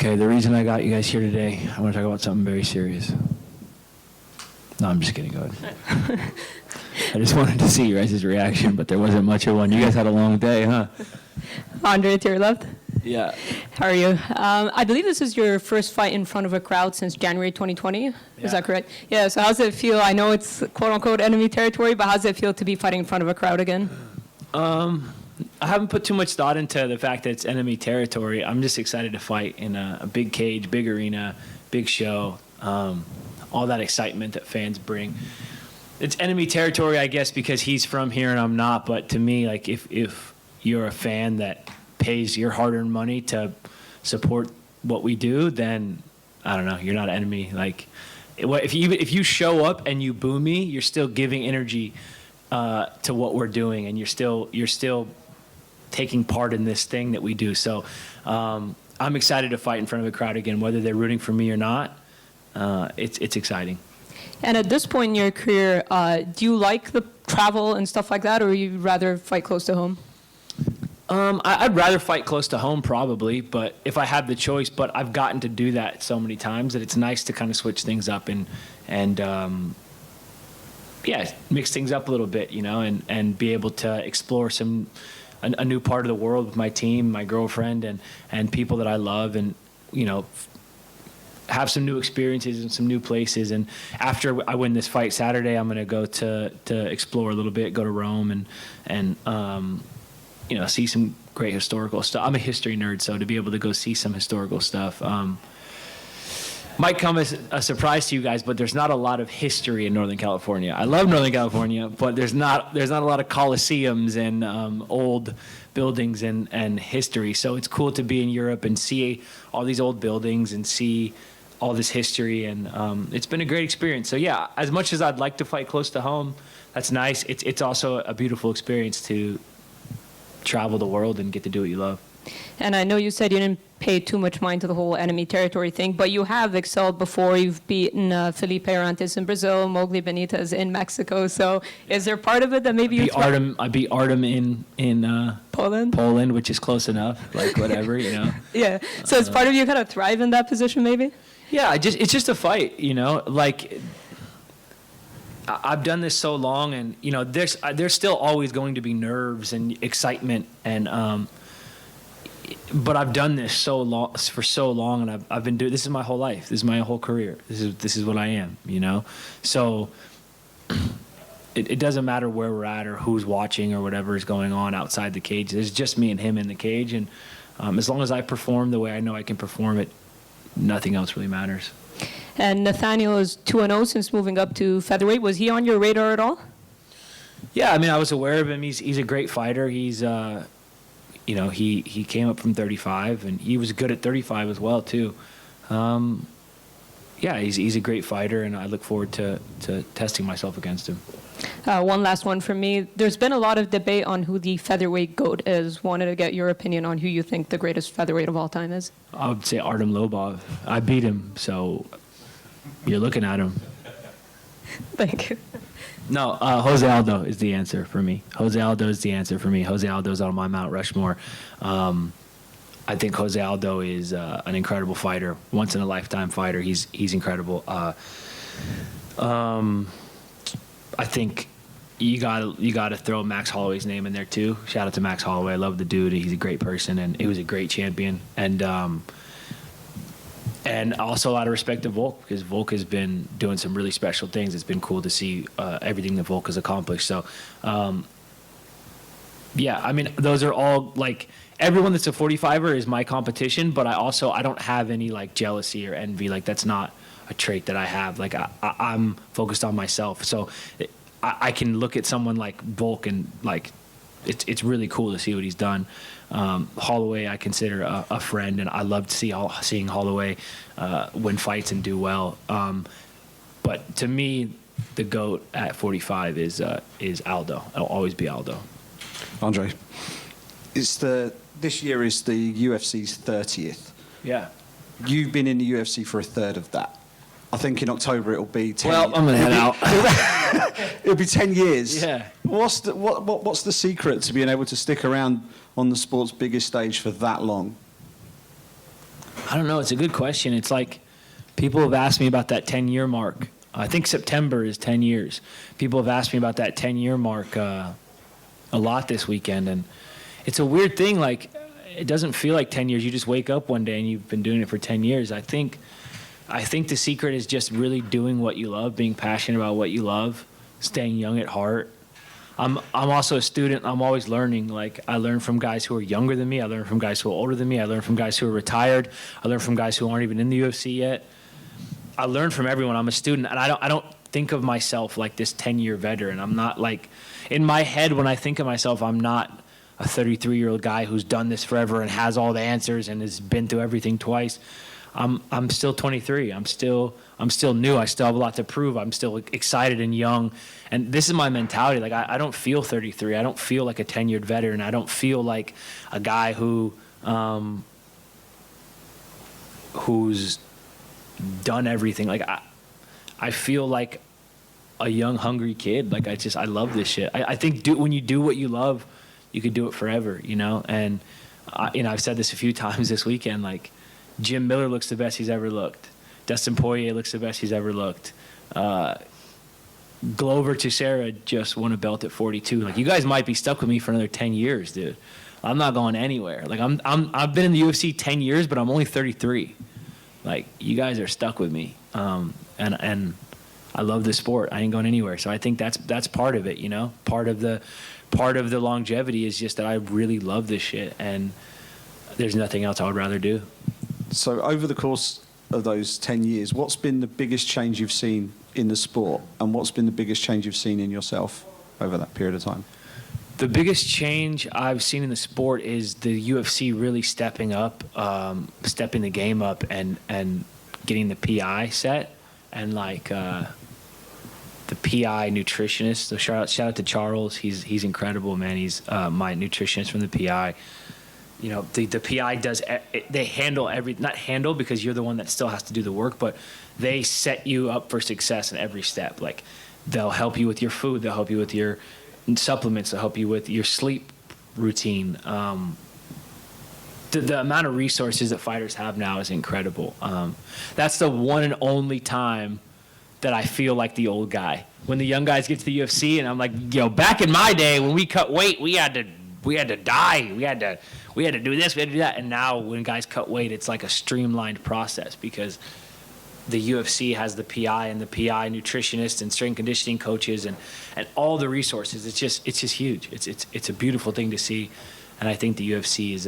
Okay, the reason I got you guys here today, I want to talk about something very serious. No, I'm just kidding. Go ahead. I just wanted to see your guys' reaction, but there wasn't much of one. You guys had a long day, huh? Andre, to your left. Yeah. How are you? I believe this is your first fight in front of a crowd since January 2020. Yeah. Is that correct? Yeah, so how does it feel? I know it's quote-unquote enemy territory, but how does it feel to be fighting in front of a crowd again? I haven't put too much thought into the fact that it's enemy territory. I'm just excited to fight in a big cage, big arena, big show, all that excitement that fans bring. It's enemy territory, I guess, because he's from here and I'm not. But to me, like, if you're a fan that pays your hard-earned money to support what we do, then I don't know, you're not an enemy. Like, if you show up and you boo me, you're still giving energy to what we're doing, and you're still taking part in this thing that we do. So I'm excited to fight in front of a crowd again, whether they're rooting for me or not. It's exciting. And at this point in your career, do you like the travel and stuff like that, or would you rather fight close to home? I'd rather fight close to home probably, but if I had the choice. But I've gotten to do that so many times that it's nice to kind of switch things up and mix things up a little bit, you know, and be able to explore a new part of the world with my team, my girlfriend, and people that I love, and, you know, have some new experiences and some new places. And after I win this fight Saturday, I'm going to go to explore a little bit, go to Rome and you know, see some great historical stuff. I'm a history nerd, so to be able to go see some historical stuff might come as a surprise to you guys, but there's not a lot of history in Northern California. I love Northern California, but there's not a lot of coliseums and old buildings and history. So it's cool to be in Europe and see all these old buildings and see all this history, and it's been a great experience. So yeah, as much as I'd like to fight close to home, that's nice. It's also a beautiful experience to travel the world and get to do what you love. And I know you said you didn't pay too much mind to the whole enemy territory thing, but you have excelled before. You've beaten Felipe Arantes in Brazil, Mowgli Benitez in Mexico. So is there part of it that maybe I beat Artem in Poland, which is close enough, like whatever, you know. Yeah. So it's part of you kind of thrive in that position, maybe? Yeah, it's just a fight, you know. Like, I've done this so long, and you know, there's still always going to be nerves and excitement, and but I've done this for so long, and I've been doing this is my whole life. This is my whole career. This is what I am, you know. So it doesn't matter where we're at or who's watching or whatever is going on outside the cage. There's just me and him in the cage, and as long as I perform the way I know I can perform it, nothing else really matters. And Nathaniel is 2-0 since moving up to featherweight. Was he on your radar at all? Yeah, I mean, I was aware of him. He's a great fighter. He's you know, he came up from 35, and he was good at 35 as well too. Yeah, he's a great fighter, and I look forward to testing myself against him. One last one from me. There's been a lot of debate on who the featherweight GOAT is. Wanted to get your opinion on who you think the greatest featherweight of all time is. I would say Artem Lobov. I beat him, so you're looking at him. Thank you. No, Jose Aldo is the answer for me. Jose Aldo is the answer for me. Jose Aldo is on my Mount Rushmore. I think Jose Aldo is an incredible fighter, once-in-a-lifetime fighter. He's incredible. I think you got to throw Max Holloway's name in there too. Shout out to Max Holloway. I love the dude. He's a great person, and he was a great champion. And also a lot of respect to Volk, because Volk has been doing some really special things. It's been cool to see everything that Volk has accomplished. So, yeah, I mean, those are all, like, everyone that's a 45er is my competition, but I don't have any, like, jealousy or envy. Like, that's not a trait that I have. Like, I'm focused on myself. So I can look at someone like Volk and, like, it's really cool to see what he's done. Holloway I consider a friend, and I loved seeing Holloway win fights and do well. But to me, the GOAT at 45 is Aldo. It'll always be Aldo. Andre, this year is the UFC's 30th. Yeah. You've been in the UFC for a third of that. I think in October it'll be 10 Well, I'm going to head out. It'll be 10 years. Yeah. What's the secret to being able to stick around on the sport's biggest stage for that long? I don't know. It's a good question. It's like people have asked me about that 10-year mark. I think September is 10 years. People have asked me about that 10-year mark a lot this weekend. And it's a weird thing. Like, it doesn't feel like 10 years. You just wake up one day and you've been doing it for 10 years. I think the secret is just really doing what you love, being passionate about what you love, staying young at heart. I'm also a student. I'm always learning. Like, I learn from guys who are younger than me. I learn from guys who are older than me. I learn from guys who are retired. I learn from guys who aren't even in the UFC yet. I learn from everyone. I'm a student, and I don't think of myself like this 10-year veteran. I'm not like, in my head when I think of myself, I'm not a 33-year-old guy who's done this forever and has all the answers and has been through everything twice. I'm still 23. I'm still new. I still have a lot to prove. I'm still excited and young. And this is my mentality. Like, I don't feel 33. I don't feel like a 10-year veteran. I don't feel like a guy who's done everything. Like, I feel like a young, hungry kid. Like, I love this shit. I think when you do what you love, you could do it forever, you know? And, I've said this a few times this weekend, like, Jim Miller looks the best he's ever looked. Dustin Poirier looks the best he's ever looked. Glover Teixeira just won a belt at 42. Like, you guys might be stuck with me for another 10 years, dude. I'm not going anywhere. Like, I've been in the UFC 10 years, but I'm only 33. Like, you guys are stuck with me. And I love the sport. I ain't going anywhere. So I think that's part of it, you know? Part of the longevity is just that I really love this shit, and there's nothing else I would rather do. So over the course of those 10 years, what's been the biggest change you've seen in the sport, and what's been the biggest change you've seen in yourself over that period of time? The biggest change I've seen in the sport is the UFC really stepping up, stepping the game up, and getting the PI set, and like the PI nutritionist. So shout out to Charles. He's incredible, man. He's my nutritionist from the PI. You know, the PI does, they handle not handle because you're the one that still has to do the work, but they set you up for success in every step. Like, they'll help you with your food, they'll help you with your supplements, they'll help you with your sleep routine. The amount of resources that fighters have now is incredible. That's the one and only time that I feel like the old guy. When the young guys get to the UFC and I'm like, back in my day when we cut weight, we had to die. We had to do this, we had to do that. And now when guys cut weight, it's like a streamlined process because the UFC has the PI and the PI nutritionists and strength conditioning coaches and all the resources. It's just huge. It's a beautiful thing to see. And I think the UFC has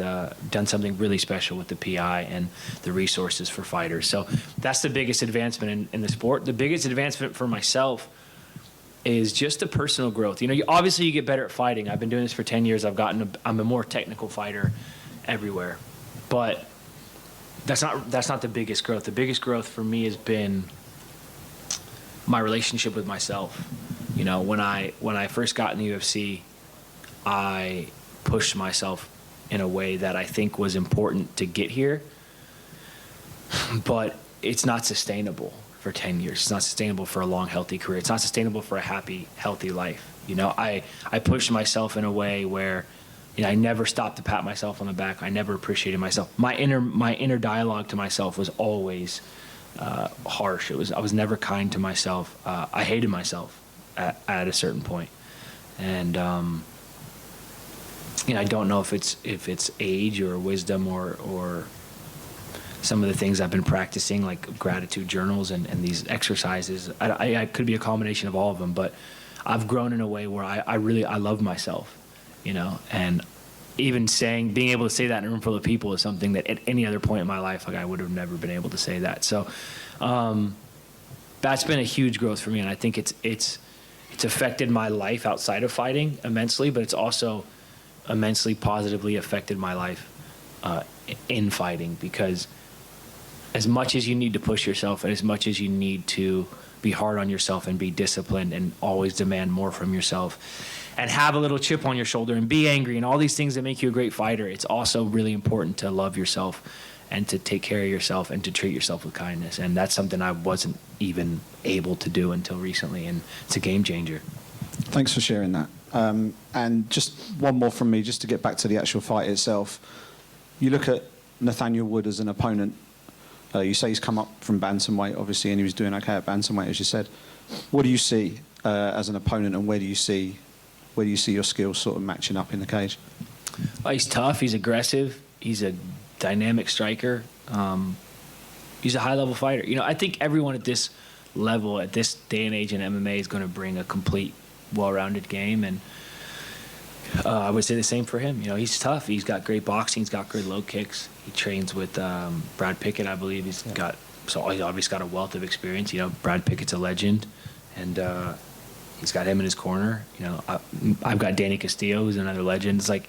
done something really special with the PI and the resources for fighters. So that's the biggest advancement in the sport. The biggest advancement for myself is just the personal growth. Obviously you get better at fighting. I've been doing this for 10 years. I'm a more technical fighter everywhere. But that's not the biggest growth. The biggest growth for me has been my relationship with myself. When I first got in the UFC, I pushed myself in a way that I think was important to get here. But it's not sustainable for 10 years. It's not sustainable for a long, healthy career. It's not sustainable for a happy, healthy life. I pushed myself in a way where I never stopped to pat myself on the back. I never appreciated myself. My inner dialogue to myself was always harsh. I was never kind to myself. I hated myself at a certain point. And I don't know if it's age or wisdom or some of the things I've been practicing, like gratitude journals and these exercises. I could be a combination of all of them, but I've grown in a way where I love myself, and even being able to say that in a room full of people is something that at any other point in my life, like, I would have never been able to say that. So that's been a huge growth for me, and I think it's affected my life outside of fighting immensely, but it's also immensely positively affected my life in fighting, because as much as you need to push yourself and as much as you need to be hard on yourself and be disciplined and always demand more from yourself and have a little chip on your shoulder and be angry and all these things that make you a great fighter, it's also really important to love yourself and to take care of yourself and to treat yourself with kindness. And that's something I wasn't even able to do until recently, and it's a game changer. Thanks for sharing that. And just one more from me, just to get back to the actual fight itself. You look at Nathaniel Wood as an opponent You say he's come up from bantamweight, obviously, and he was doing okay at bantamweight, as you said. What do you see as an opponent, and where do you see your skills sort of matching up in the cage? Well, he's tough. He's aggressive. He's a dynamic striker. He's a high-level fighter. You know, I think everyone at this level, at this day and age in MMA, is going to bring a complete, well-rounded game, and I would say the same for him. You know, he's tough. He's got great boxing. He's got great low kicks. He trains with Brad Pickett, I believe. He's obviously got a wealth of experience. You know, Brad Pickett's a legend, and he's got him in his corner. You know, I've got Danny Castillo, who's another legend. It's like,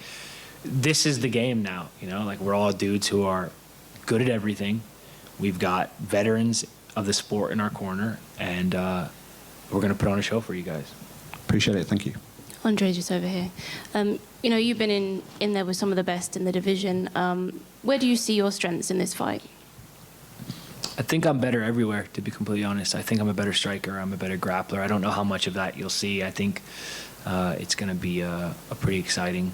this is the game now. You know, like, we're all dudes who are good at everything. We've got veterans of the sport in our corner, and we're going to put on a show for you guys. Appreciate it. Thank you. Andre, just over here. You know, you've been in there with some of the best in the division. Where do you see your strengths in this fight? I think I'm better everywhere, to be completely honest. I think I'm a better striker. I'm a better grappler. I don't know how much of that you'll see. I think it's going to be a pretty exciting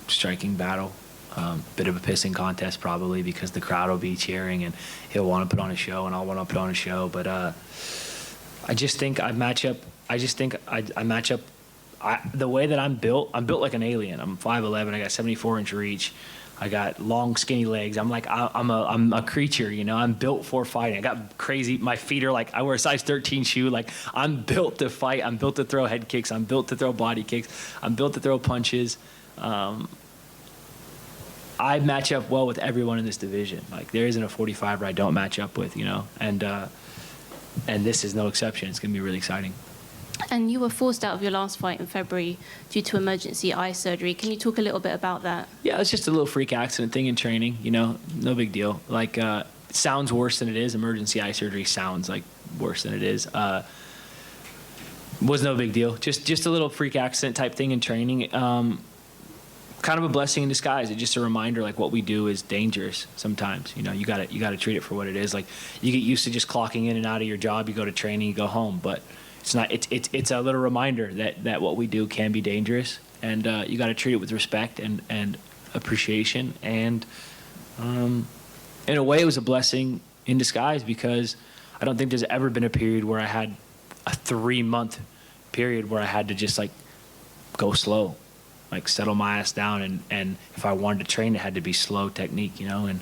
striking battle. Bit of a pissing contest probably, because the crowd will be cheering and he'll want to put on a show and I'll want to put on a show. But I just think I match up. The way that I'm built like an alien. I'm 5'11". I got 74-inch reach. I got long, skinny legs. I'm a creature, you know. I'm built for fighting. I got crazy. My feet are like, I wear a size 13 shoe. Like, I'm built to fight. I'm built to throw head kicks. I'm built to throw body kicks. I'm built to throw punches. I match up well with everyone in this division. Like, there isn't a 45 where I don't match up with, you know. And this is no exception. It's going to be really exciting. And you were forced out of your last fight in February due to emergency eye surgery. Can you talk a little bit about that? Yeah, it's just a little freak accident thing in training, you know, no big deal. Like, it sounds worse than it is. Emergency eye surgery sounds like worse than it is. Was no big deal. Just a little freak accident type thing in training. Kind of a blessing in disguise. It's just a reminder, like, what we do is dangerous sometimes. You know, you gotta treat it for what it is. Like, you get used to just clocking in and out of your job. You go to training, you go home, but it's not. It's a little reminder that what we do can be dangerous, and you got to treat it with respect and appreciation. And in a way, it was a blessing in disguise, because I don't think there's ever been a period where I had a 3-month period where I had to just, like, go slow, like, settle my ass down, and if I wanted to train, it had to be slow technique, you know. And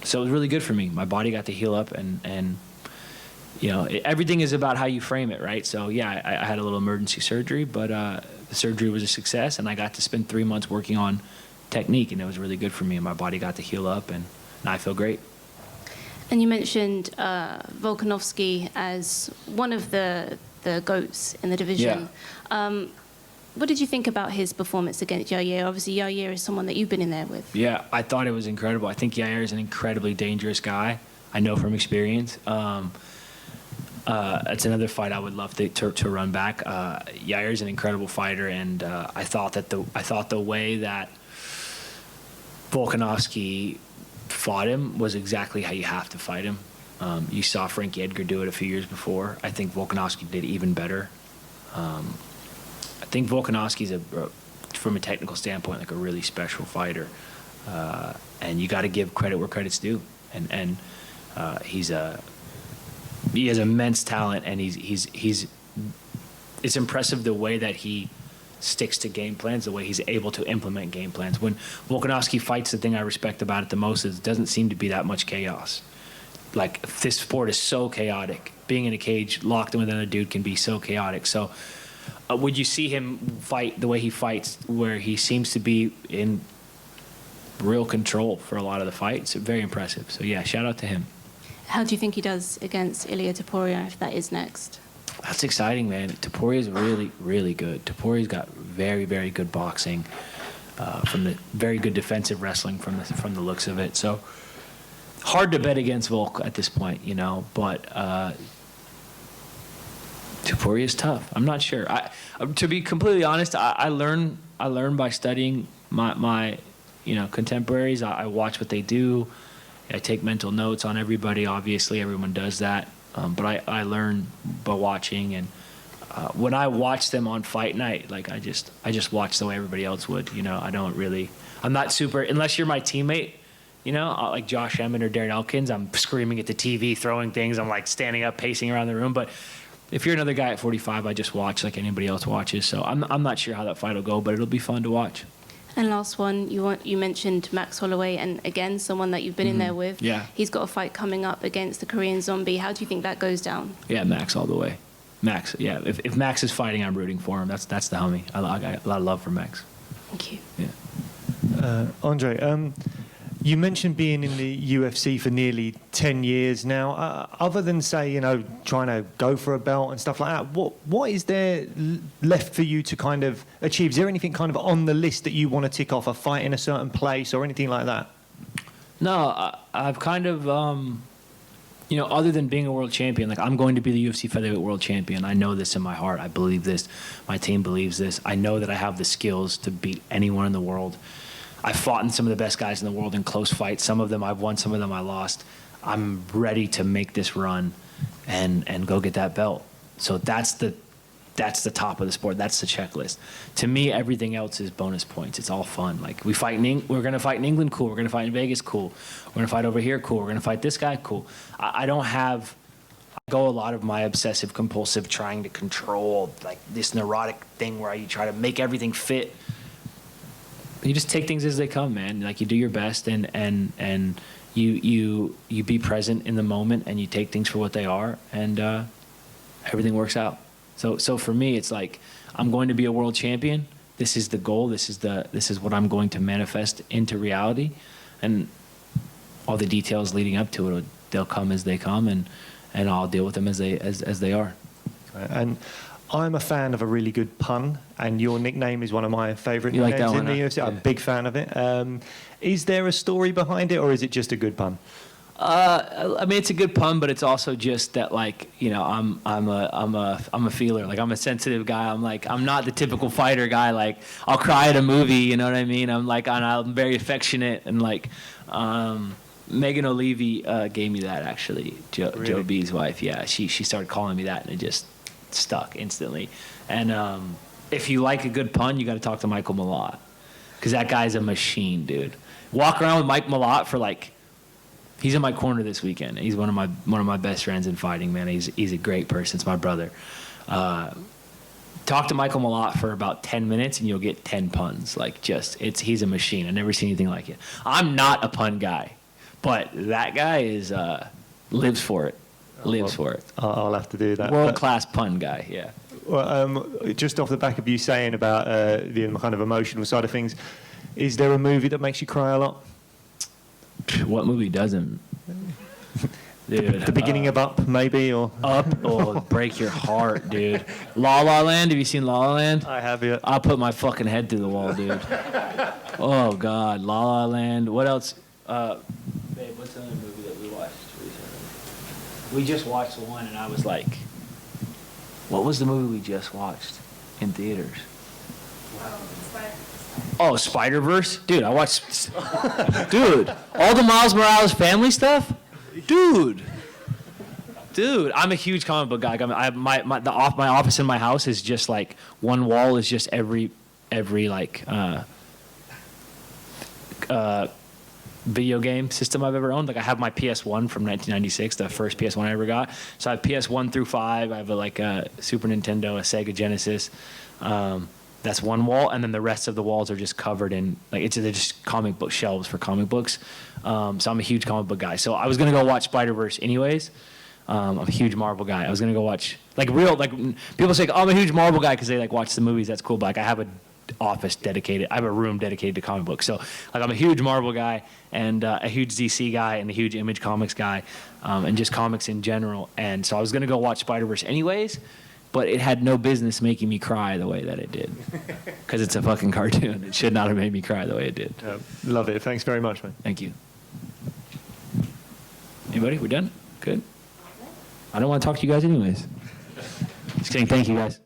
so it was really good for me. My body got to heal up, and you know, everything is about how you frame it, right? So, yeah, I had a little emergency surgery, but the surgery was a success, and I got to spend 3 months working on technique, and it was really good for me, and my body got to heal up, and now I feel great. And you mentioned Volkanovski as one of the GOATs in the division. Yeah. What did you think about his performance against Yair? Obviously, Yair is someone that you've been in there with. Yeah, I thought it was incredible. I think Yair is an incredibly dangerous guy. I know from experience. It's another fight I would love to run back. Yair is an incredible fighter, and I thought the way that Volkanovski fought him was exactly how you have to fight him. You saw Frankie Edgar do it a few years before. I think Volkanovski did even better. I think Volkanovski's from a technical standpoint, like, a really special fighter, and you got to give credit where credit's due. And he has immense talent, and he's it's impressive the way that he sticks to game plans, the way he's able to implement game plans. When Volkanovski fights, the thing I respect about it the most is it doesn't seem to be that much chaos. Like, this sport is so chaotic. Being in a cage locked in with another dude can be so chaotic. So would you see him fight the way he fights, where he seems to be in real control for a lot of the fights? Very impressive. So, yeah, shout out to him. How do you think he does against Ilia Tapori, if that is next? That's exciting, man. Tapori is really, really good. Tapori's got very, very good boxing, from the very good defensive wrestling from the looks of it. So, hard to bet against Volk at this point, you know. But Tapori is tough. I'm not sure. To be completely honest, I learn by studying my contemporaries. I watch what they do. I take mental notes on everybody. Obviously, everyone does that. But I learn by watching, and when I watch them on Fight Night, like, I just watch the way everybody else would. You know, I'm not super, unless you're my teammate, like Josh Emmett or Darren Elkins, I'm screaming at the TV, throwing things. I'm like standing up, pacing around the room. But if you're another guy at 45, I just watch like anybody else watches. So I'm not sure how that fight will go, but it'll be fun to watch. And last one, you mentioned Max Holloway, and again, someone that you've been in there with. Yeah. He's got a fight coming up against the Korean Zombie. How do you think that goes down? Yeah, Max all the way. Max, yeah. If Max is fighting, I'm rooting for him. That's the homie. I got a lot of love for Max. Thank you. Yeah. Andre, you mentioned being in the UFC for nearly 10 years now. Other than, say, trying to go for a belt and stuff like that, what is there left for you to kind of achieve? Is there anything kind of on the list that you want to tick off, a fight in a certain place or anything like that? No, I've kind of, other than being a world champion, like I'm going to be the UFC Featherweight world champion. I know this in my heart. I believe this. My team believes this. I know that I have the skills to beat anyone in the world. I've fought in some of the best guys in the world in close fights. Some of them I've won, some of them I lost. I'm ready to make this run and go get that belt. So that's the top of the sport. That's the checklist. To me, everything else is bonus points. It's all fun. Like we're going to fight in England, cool. We're going to fight in Vegas, cool. We're going to fight over here, cool. We're going to fight this guy, cool. I go a lot of my obsessive compulsive trying to control like this neurotic thing where you try to make everything fit. You just take things as they come, man. Like you do your best and you be present in the moment and you take things for what they are and everything works out. So for me, it's like I'm going to be a world champion. This is the goal. This is what I'm going to manifest into reality, and all the details leading up to it, they'll come as they come, and I'll deal with them as they are. And I'm a fan of a really good pun, and your nickname is one of my favourite nicknames like that in the UFC. I'm a big fan of it. Is there a story behind it, or is it just a good pun? I mean, it's a good pun, but it's also just that, like, I'm a feeler. Like, I'm a sensitive guy. I'm not the typical fighter guy. Like, I'll cry at a movie. You know what I mean? I'm very affectionate, and like, Megan O'Leary gave me that actually. Really? Joe B's wife. Yeah, she started calling me that, and it just stuck instantly. And if you like a good pun, you got to talk to Michael Malott, because that guy's a machine, dude. Walk around with Mike Malott for like. He's in my corner this weekend. He's one of my best friends in fighting, man. He's a great person. It's my brother. Talk to Michael Malott for about 10 minutes and you'll get 10 puns. Like he's a machine. I've never seen anything like it. I'm not a pun guy, but that guy lives for it. For it. I'll have to do that. World-class pun guy, yeah. Well, just off the back of you saying about the kind of emotional side of things, is there a movie that makes you cry a lot? What movie doesn't? Dude, the beginning of Up, maybe, or Up, break your heart, dude. La La Land. Have you seen La La Land? I have, yeah. I'll put my fucking head through the wall, dude. Oh God, La La Land. What else? Babe, what's another movie that we watched recently? We just watched one, and I was like, "What was the movie we just watched in theaters?" Oh, Spider-Verse? Dude, I watched... Dude, all the Miles Morales family stuff? Dude, I'm a huge comic book guy. My office in my house is just like, one wall is just every like, video game system I've ever owned. Like I have my PS1 from 1996, the first PS1 I ever got. So I have PS1 through 5. I have a Super Nintendo, a Sega Genesis. That's one wall, and then the rest of the walls are just covered in they're just comic book shelves for comic books. So I'm a huge comic book guy. So I was gonna go watch Spider-Verse anyways. I'm a huge Marvel guy. I was gonna go watch people say, oh, I'm a huge Marvel guy because they watch the movies. That's cool. But I have I have a room dedicated to comic books. So I'm a huge Marvel guy and a huge DC guy and a huge Image Comics guy, and just comics in general. And so I was gonna go watch Spider-Verse anyways. But it had no business making me cry the way that it did. Because it's a fucking cartoon. It should not have made me cry the way it did. Love it. Thanks very much, man. Thank you. Anybody? We're done? Good? I don't want to talk to you guys anyways. Just kidding. Thank you, guys.